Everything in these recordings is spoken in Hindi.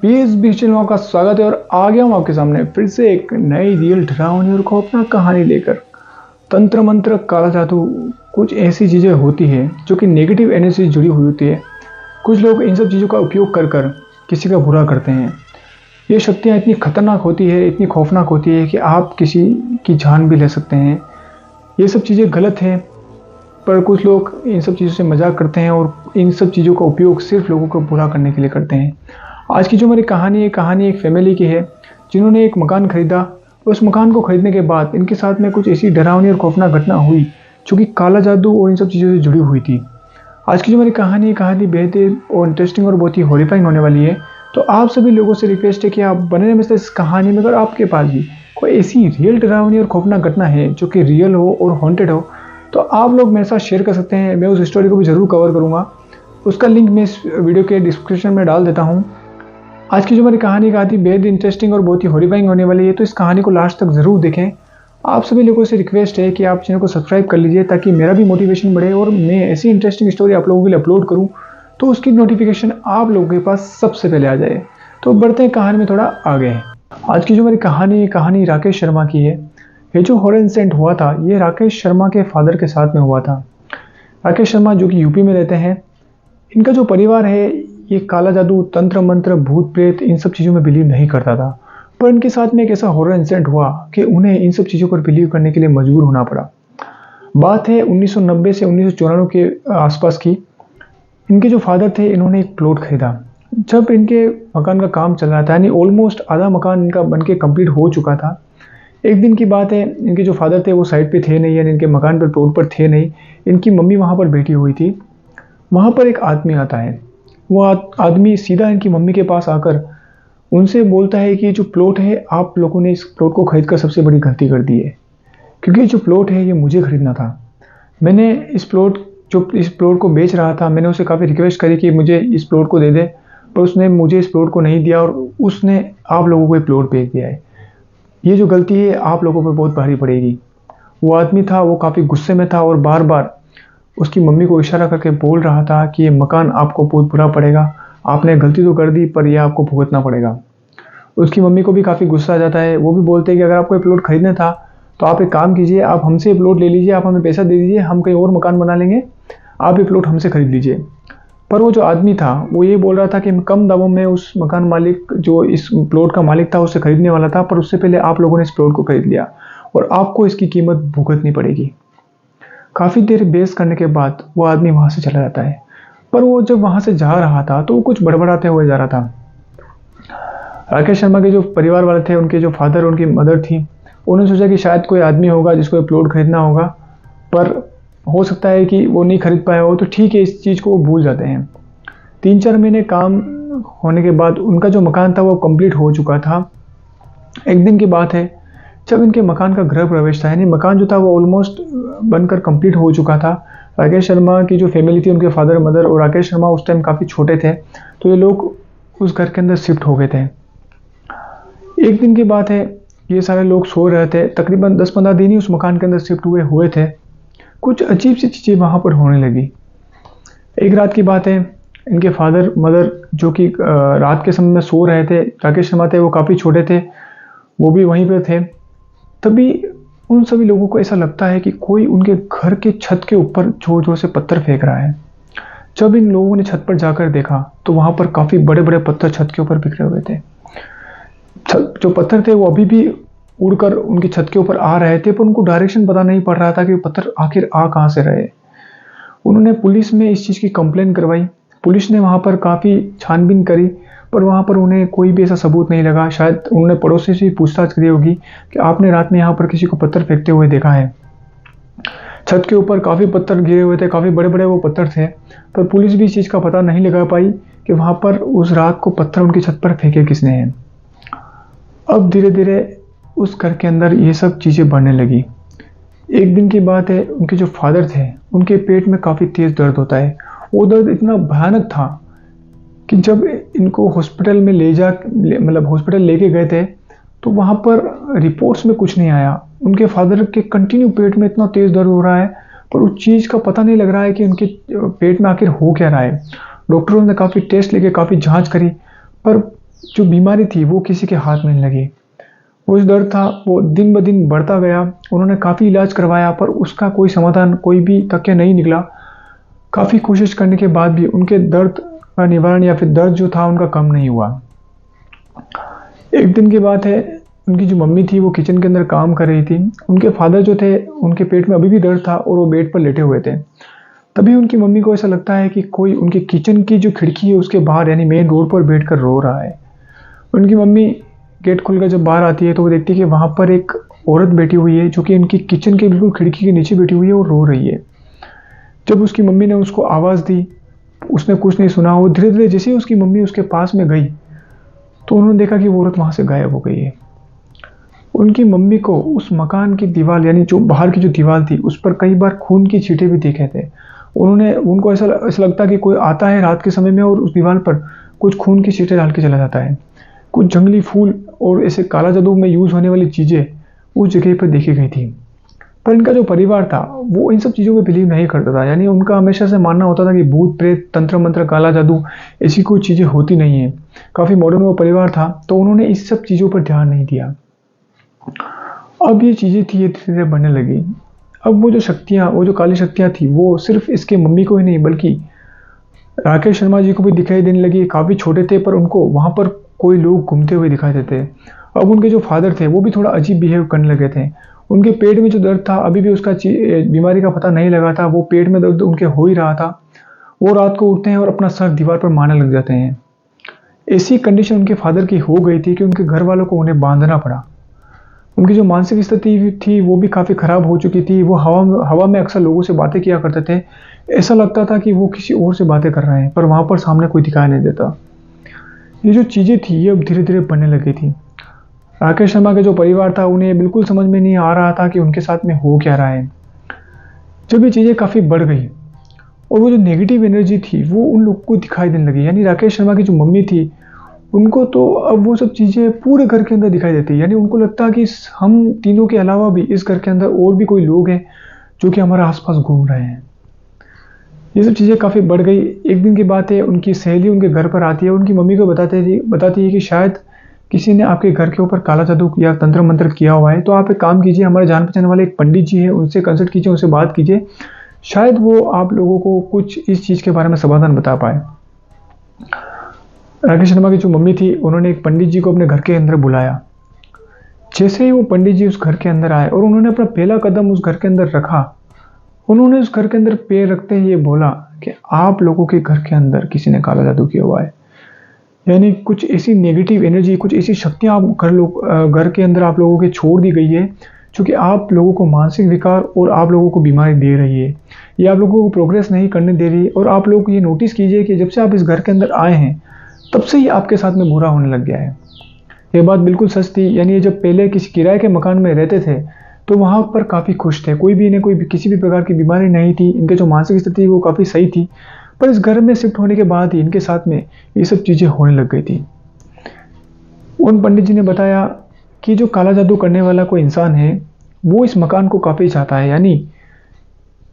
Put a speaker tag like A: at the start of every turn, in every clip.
A: पीएस बी चैनल का स्वागत है और आ गया हूँ आपके सामने फिर से एक नई रियल डरावनी और खौफनाक कहानी लेकर। तंत्र मंत्र, काला जादू, कुछ ऐसी चीज़ें होती है जो कि नेगेटिव एनर्जी से जुड़ी हुई होती है। कुछ लोग इन सब चीज़ों का उपयोग कर कर किसी का बुरा करते हैं। ये शक्तियाँ इतनी खतरनाक होती है, इतनी खौफनाक होती है कि आप किसी की जान भी ले सकते हैं। ये सब चीज़ें गलत हैं, पर कुछ लोग इन सब चीज़ों से मजाक करते हैं और इन सब चीज़ों का उपयोग सिर्फ लोगों को बुरा करने के लिए करते हैं। आज की जो हमारी कहानी एक फैमिली की है जिन्होंने एक मकान खरीदा। उस मकान को खरीदने के बाद इनके साथ में कुछ ऐसी डरावनी और खौफनाक घटना हुई जो कि काला जादू और इन सब चीज़ों से जुड़ी हुई थी। आज की जो हमारी कहानी बेहद और इंटरेस्टिंग और बहुत ही हॉरिफाइंग होने वाली है। तो आप सभी लोगों से रिक्वेस्ट है कि आप बने रहें मेरे साथ इस कहानी में। अगर आपके पास भी कोई ऐसी रियल डरावनी और खौफनाक घटना है जो कि रियल हो और हॉन्टेड हो, तो आप लोग मेरे साथ शेयर कर सकते हैं। मैं उस स्टोरी को भी ज़रूर कवर करूँगा। उसका लिंक मैं इस वीडियो के डिस्क्रिप्शन में डाल देता हूँ। आज की जो हमारी कहानी बेहद इंटरेस्टिंग और बहुत ही हॉरिफाइंग होने वाली है, तो इस कहानी को लास्ट तक ज़रूर देखें। आप सभी लोगों से रिक्वेस्ट है कि आप चैनल को सब्सक्राइब कर लीजिए ताकि मेरा भी मोटिवेशन बढ़े और मैं ऐसी इंटरेस्टिंग स्टोरी आप लोगों के लिए अपलोड करूं तो उसकी नोटिफिकेशन आप लोगों के पास सबसे पहले आ जाए। तो बढ़ते हैं कहानी में थोड़ा आगे। आज की जो हमारी कहानी राकेश शर्मा की है। ये जो हॉरर इंसिडेंट हुआ था ये राकेश शर्मा के फादर के साथ में हुआ था। राकेश शर्मा जो कि यूपी में रहते हैं। इनका जो परिवार है ये काला जादू, तंत्र मंत्र, भूत प्रेत इन सब चीज़ों में बिलीव नहीं करता था। पर इनके साथ में एक ऐसा हॉरर इंसिडेंट हुआ कि उन्हें इन सब चीज़ों पर बिलीव करने के लिए मजबूर होना पड़ा। बात है 1990 से 1994 के आसपास की। इनके जो फादर थे इन्होंने एक प्लॉट खरीदा। जब इनके मकान का काम चल रहा था, यानी ऑलमोस्ट आधा मकान इनका बनके कंप्लीट हो चुका था। एक दिन की बात है, इनके जो फादर थे वो साइड पे थे नहीं, यानी इनके मकान पर प्लॉट पर थे नहीं। इनकी मम्मी वहाँ पर बैठी हुई थी। वहाँ पर एक आदमी आता है। वो आदमी सीधा इनकी मम्मी के पास आकर उनसे बोलता है कि जो प्लॉट है आप लोगों ने इस प्लॉट को खरीद कर सबसे बड़ी गलती कर दी है, क्योंकि जो प्लॉट है ये मुझे खरीदना था। मैंने इस प्लॉट को बेच रहा था, मैंने उसे काफ़ी रिक्वेस्ट करी कि मुझे इस प्लॉट को दे दे, पर उसने मुझे इस प्लॉट को नहीं दिया और उसने आप लोगों को ये प्लॉट बेच दिया है। ये जो गलती है आप लोगों पर बहुत भारी पड़ेगी। वो आदमी था, वो काफ़ी गुस्से में था और बार बार उसकी मम्मी को इशारा करके बोल रहा था कि ये मकान आपको बहुत बुरा पड़ेगा, आपने गलती तो कर दी पर यह आपको भुगतना पड़ेगा। उसकी मम्मी को भी काफ़ी गुस्सा आ जाता है। वो भी बोलते हैं कि अगर आपको ये प्लॉट खरीदना था तो आप एक काम कीजिए, आप हमसे प्लॉट ले लीजिए, आप हमें पैसा दे दीजिए, हम कहीं और मकान बना लेंगे, आप ये प्लॉट हमसे खरीद लीजिए। पर वो जो आदमी था वो ये बोल रहा था कि मैं कम दामों में उस मकान मालिक जो इस प्लॉट का मालिक था उससे खरीदने वाला था, पर उससे पहले आप लोगों ने इस प्लॉट को खरीद लिया और आपको इसकी कीमत भुगतनी पड़ेगी। काफ़ी देर बहस करने के बाद वो आदमी वहाँ से चला जाता है। पर वो जब वहाँ से जा रहा था तो वो कुछ बड़बड़ाते हुए जा रहा था। राकेश शर्मा के जो परिवार वाले थे, उनके जो फादर उनकी मदर थी, उन्होंने सोचा कि शायद कोई आदमी होगा जिसको ये प्लॉट खरीदना होगा, पर हो सकता है कि वो नहीं खरीद पाया हो, तो ठीक है, इस चीज़ को वो भूल जाते हैं। 3-4 महीने काम होने के बाद उनका जो मकान था वो कंप्लीट हो चुका था। एक दिन की बात है जब इनके मकान का गृह प्रवेश था, यानी मकान जो था वो ऑलमोस्ट बनकर कंप्लीट हो चुका था। राकेश शर्मा की जो फैमिली थी, उनके फादर मदर और राकेश शर्मा उस टाइम काफ़ी छोटे थे, तो ये लोग उस घर के अंदर शिफ्ट हो गए थे। एक दिन की बात है, ये सारे लोग सो रहे थे। तकरीबन 10-15 दिन ही उस मकान के अंदर शिफ्ट हुए थे। कुछ अजीब सी चीज़ें वहाँ पर होने लगी। एक रात की बात है, इनके फादर मदर जो कि रात के समय में सो रहे थे, राकेश शर्मा थे वो काफ़ी छोटे थे, वो भी वहीं पर थे। तभी उन सभी लोगों को ऐसा लगता है कि कोई उनके घर के छत के ऊपर जोर जोर से पत्थर फेंक रहा है। जब इन लोगों ने छत पर जाकर देखा तो वहां पर काफ़ी बड़े बड़े पत्थर छत के ऊपर बिखरे हुए थे। जो पत्थर थे वो अभी भी उड़कर उनकी छत के ऊपर आ रहे थे, पर उनको डायरेक्शन पता नहीं पड़ रहा था कि पत्थर आखिर आ कहाँ से रहे। उन्होंने पुलिस में इस चीज़ की कंप्लेन करवाई। पुलिस ने वहाँ पर काफ़ी छानबीन करी, पर वहाँ पर उन्हें कोई भी ऐसा सबूत नहीं लगा। शायद उन्होंने पड़ोसी से पूछताछ करी होगी कि आपने रात में यहाँ पर किसी को पत्थर फेंकते हुए देखा है। छत के ऊपर काफ़ी पत्थर गिरे हुए थे, काफ़ी बड़े बड़े वो पत्थर थे, पर पुलिस भी इस चीज़ का पता नहीं लगा पाई कि वहाँ पर उस रात को पत्थर उनकी छत पर फेंके किसने हैं। अब धीरे धीरे उस घर के अंदर ये सब चीज़ें बढ़ने लगी। एक दिन की बात है, उनके जो फादर थे उनके पेट में काफ़ी तेज़ दर्द होता है। वो दर्द इतना भयानक था कि जब इनको हॉस्पिटल में हॉस्पिटल लेके गए थे तो वहाँ पर रिपोर्ट्स में कुछ नहीं आया। उनके फादर के कंटिन्यू पेट में इतना तेज़ दर्द हो रहा है, पर उस चीज़ का पता नहीं लग रहा है कि उनके पेट में आखिर हो क्या रहा है। डॉक्टरों ने काफ़ी टेस्ट लेके काफ़ी जांच करी, पर जो बीमारी थी वो किसी के हाथ में नहीं लगी। वो जो दर्द था वो दिन ब दिन बढ़ता गया। उन्होंने काफ़ी इलाज करवाया पर उसका कोई समाधान, कोई भी तथ्य नहीं निकला। काफ़ी कोशिश करने के बाद भी उनके दर्द का निवारण या फिर दर्द जो था उनका कम नहीं हुआ। एक दिन की बात है, उनकी जो मम्मी थी वो किचन के अंदर काम कर रही थी। उनके फादर जो थे उनके पेट में अभी भी दर्द था और वो बेड पर लेटे हुए थे। तभी उनकी मम्मी को ऐसा लगता है कि कोई उनके किचन की जो खिड़की है उसके बाहर यानी मेन रोड पर बैठकर रो रहा है। उनकी मम्मी गेट खोलकर जब बाहर आती है तो वो देखती है कि वहाँ पर एक औरत बैठी हुई है जो कि उनकी किचन के बिल्कुल खिड़की के नीचे बैठी हुई है और रो रही है। जब उसकी मम्मी ने उसको आवाज़ दी, उसने कुछ नहीं सुना। वो धीरे धीरे जैसे ही उसकी मम्मी उसके पास में गई तो उन्होंने देखा कि वो औरत वहाँ से गायब हो गई है। उनकी मम्मी को उस मकान की दीवार यानी जो बाहर की जो दीवार थी उस पर कई बार खून की छींटे भी दिखे थे। उनको ऐसा ऐसा लगता कि कोई आता है रात के समय में और उस दीवार पर कुछ खून की छींटे डाल के चला जाता है। कुछ जंगली फूल और ऐसे काला जादू में यूज़ होने वाली चीज़ें उस जगह पर देखी गई थी। पर इनका जो परिवार था वो इन सब चीज़ों पे बिलीव नहीं करता था। यानी उनका हमेशा से मानना होता था कि भूत प्रेत, तंत्र मंत्र, काला जादू ऐसी कोई चीज़ें होती नहीं है। काफ़ी मॉडर्न वो परिवार था तो उन्होंने इस सब चीज़ों पर ध्यान नहीं दिया। अब ये चीज़ें थी ये धीरे धीरे बढ़ने लगी। अब वो जो शक्तियाँ, वो जो काली शक्तियाँ थी वो सिर्फ इसके मम्मी को ही नहीं बल्कि राकेश शर्मा जी को भी दिखाई देने लगी। काफ़ी छोटे थे पर उनको वहाँ पर कोई लोग घूमते हुए दिखाई देते। अब उनके जो फादर थे वो भी थोड़ा अजीब बिहेव करने लगे थे। उनके पेट में जो दर्द था अभी भी उसका बीमारी का पता नहीं लगा था। वो पेट में दर्द उनके हो ही रहा था। वो रात को उठते हैं और अपना सर दीवार पर मारने लग जाते हैं। ऐसी कंडीशन उनके फादर की हो गई थी कि उनके घर वालों को उन्हें बांधना पड़ा। उनकी जो मानसिक स्थिति थी वो भी काफ़ी ख़राब हो चुकी थी। वो हवा में अक्सर लोगों से बातें किया करते थे। ऐसा लगता था कि वो किसी और से बातें कर रहे हैं पर वहाँ पर सामने कोई दिखाई नहीं देता। ये जो चीज़ें थी ये अब धीरे धीरे बनने लगी थी। राकेश शर्मा का जो परिवार था उन्हें बिल्कुल समझ में नहीं आ रहा था कि उनके साथ में हो क्या रहा है। जब ये चीज़ें काफ़ी बढ़ गई और वो जो नेगेटिव एनर्जी थी वो उन लोगों को दिखाई देने लगी। यानी राकेश शर्मा की जो मम्मी थी उनको तो अब वो सब चीज़ें पूरे घर के अंदर दिखाई देती। यानी उनको लगता कि हम तीनों के अलावा भी इस घर के अंदर और भी कोई लोग हैं जो कि हमारे आसपास घूम रहे हैं। ये सब चीज़ें काफ़ी बढ़ गई। एक दिन की बात है, उनकी सहेली उनके घर पर आती है। उनकी मम्मी को बताती है कि शायद किसी ने आपके घर के ऊपर काला जादू या तंत्र मंत्र किया हुआ है। तो आप एक काम कीजिए, हमारे जान पहचान वाले एक पंडित जी हैं उनसे कंसल्ट कीजिए, उनसे बात कीजिए। शायद वो आप लोगों को कुछ इस चीज़ के बारे में समाधान बता पाए। राकेश शर्मा की जो मम्मी थी उन्होंने एक पंडित जी को अपने घर के अंदर बुलाया। जैसे ही वो पंडित जी उस घर के अंदर आए और उन्होंने अपना पहला कदम उस घर के अंदर रखा, उन्होंने उस घर के अंदर पैर रखते ही ये बोला कि आप लोगों के घर के अंदर किसी ने काला जादू किया हुआ है। यानी कुछ ऐसी नेगेटिव एनर्जी, कुछ ऐसी शक्तियाँ आप घर के अंदर आप लोगों के छोड़ दी गई है जो कि आप लोगों को मानसिक विकार और आप लोगों को बीमारी दे रही है। ये आप लोगों को प्रोग्रेस नहीं करने दे रही है। और आप लोग ये नोटिस कीजिए कि जब से आप इस घर के अंदर आए हैं तब से ही आपके साथ में बुरा होने लग गया है। ये बात बिल्कुल सच थी। यानी ये जब पहले किसी किराए के मकान में रहते थे तो वहाँ पर काफ़ी खुश थे। कोई भी इन्हें किसी भी प्रकार की बीमारी नहीं थी। इनके जो मानसिक स्थिति वो काफ़ी सही थी। पर इस घर में शिफ्ट होने के बाद ही इनके साथ में ये सब चीज़ें होने लग गई थी। उन पंडित जी ने बताया कि जो काला जादू करने वाला कोई इंसान है वो इस मकान को काफ़ी चाहता है। यानी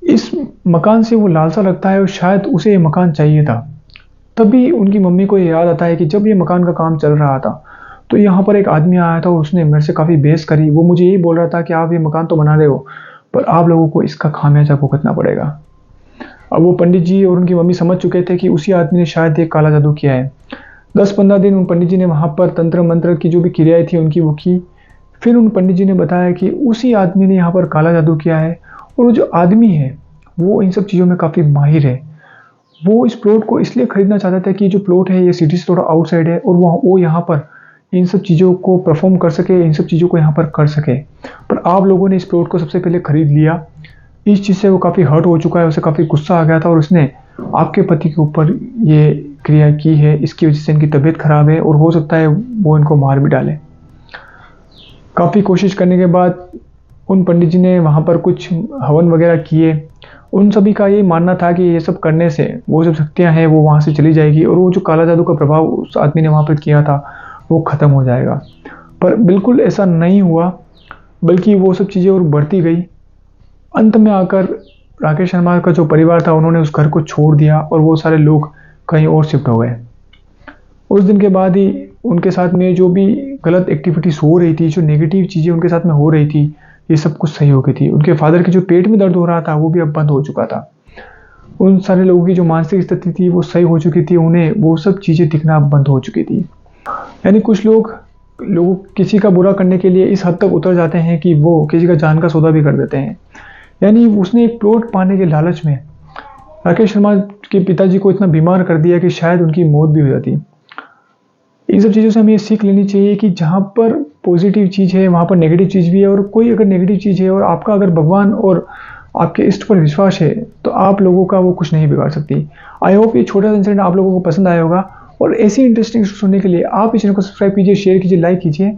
A: इस मकान से वो लालसा रखता है और शायद उसे ये मकान चाहिए था। तभी उनकी मम्मी को ये याद आता है कि जब ये मकान का काम चल रहा था तो यहाँ पर एक आदमी आया था और उसने मेरे से काफ़ी बहस करी। वो मुझे यही बोल रहा था कि आप ये मकान तो बना रहे हो पर आप लोगों को इसका खामियाजा भुगतना पड़ेगा। अब वो पंडित जी और उनकी मम्मी समझ चुके थे कि उसी आदमी ने शायद एक काला जादू किया है। 10-15 दिन उन पंडित जी ने वहाँ पर तंत्र मंत्र की जो भी क्रियाएं थी उनकी वो की। फिर उन पंडित जी ने बताया कि उसी आदमी ने यहाँ पर काला जादू किया है और वो जो आदमी है वो इन सब चीज़ों में काफ़ी माहिर है। वो इस प्लॉट को इसलिए खरीदना चाहता था कि जो प्लॉट है ये सिटी से थोड़ा आउटसाइड है और वो यहाँ पर इन सब चीज़ों को परफॉर्म कर सके, इन सब चीज़ों को यहाँ पर कर सके। पर आप लोगों ने इस प्लॉट को सबसे पहले खरीद लिया। इस चीज़ से वो काफ़ी हर्ट हो चुका है, उसे काफ़ी गुस्सा आ गया था और उसने आपके पति के ऊपर ये क्रिया की है। इसकी वजह से इनकी तबीयत खराब है और हो सकता है वो इनको मार भी डाले। काफ़ी कोशिश करने के बाद उन पंडित जी ने वहाँ पर कुछ हवन वगैरह किए। उन सभी का ये मानना था कि ये सब करने से वो जो शक्तियाँ हैं वो वहाँ से चली जाएगी और वो जो काला जादू का प्रभाव उस आदमी ने वहाँ पर किया था वो ख़त्म हो जाएगा। पर बिल्कुल ऐसा नहीं हुआ, बल्कि वो सब चीज़ें और बढ़ती गई। अंत में आकर राकेश शर्मा का जो परिवार था उन्होंने उस घर को छोड़ दिया और वो सारे लोग कहीं और शिफ्ट हो गए। उस दिन के बाद ही उनके साथ में जो भी गलत एक्टिविटीज़ हो रही थी, जो नेगेटिव चीज़ें उनके साथ में हो रही थी, ये सब कुछ सही हो गई थी। उनके फादर के जो पेट में दर्द हो रहा था वो भी अब बंद हो चुका था। उन सारे लोगों की जो मानसिक स्थिति थी वो सही हो चुकी थी, उन्हें वो सब चीज़ें दिखना बंद हो चुकी थी। यानी कुछ लोग किसी का बुरा करने के लिए इस हद तक उतर जाते हैं कि वो किसी का जान का सौदा भी कर देते हैं। यानी उसने एक प्लॉट पाने के लालच में राकेश शर्मा के पिताजी को इतना बीमार कर दिया कि शायद उनकी मौत भी हो जाती। इन सब चीज़ों से हमें ये सीख लेनी चाहिए कि जहाँ पर पॉजिटिव चीज़ है वहाँ पर नेगेटिव चीज़ भी है, और कोई अगर नेगेटिव चीज़ है और आपका अगर भगवान और आपके इष्ट पर विश्वास है तो आप लोगों का वो कुछ नहीं बिगाड़ सकती। आई होप ये छोटा सा इंसिडेंट आप लोगों को पसंद आया होगा, और ऐसी इंटरेस्टिंग सुनने के लिए आप इस चैनल को सब्सक्राइब कीजिए, शेयर कीजिए, लाइक कीजिए।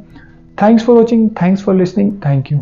A: Thanks for watching, thanks for listening, thank you.